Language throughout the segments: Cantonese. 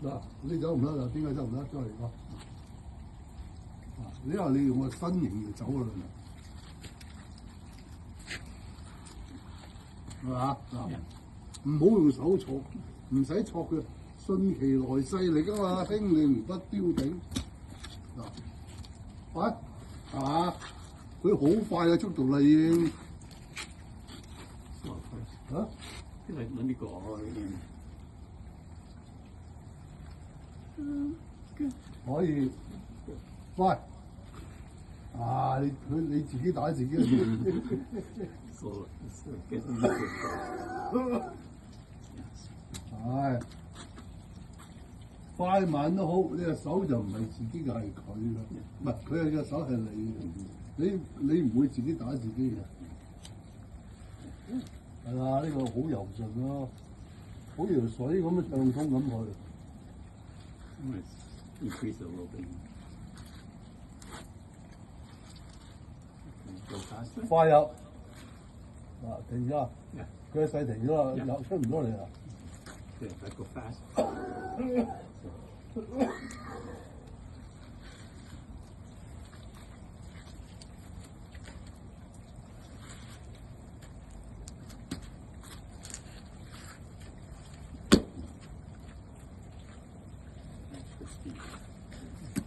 嗱，呢走唔得啦，點解走唔得？再嚟講。因為你用個身形嚟走㗎啦，係嘛？嗱，唔好用手戳，唔使戳嘅，順其來勢嚟㗎嘛，輕靈不標頂。嗱，喂，係嘛？佢好快嘅速度啦已經。啊？因為揾呢個可以，喂，啊你自己打自己嘅係快慢都好，你隻手就唔係自己嘅，係佢嘅，唔係佢嘅手係你嘅，你唔會自己打自己嘅，係嘛？呢個好柔順咯，好似條水咁嘅暢通咁去。increase a little bit. 快有，啊停咗，佢嘅勢停咗啦，又出唔多嚟啦。Yeah, I go fast.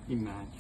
Imagine.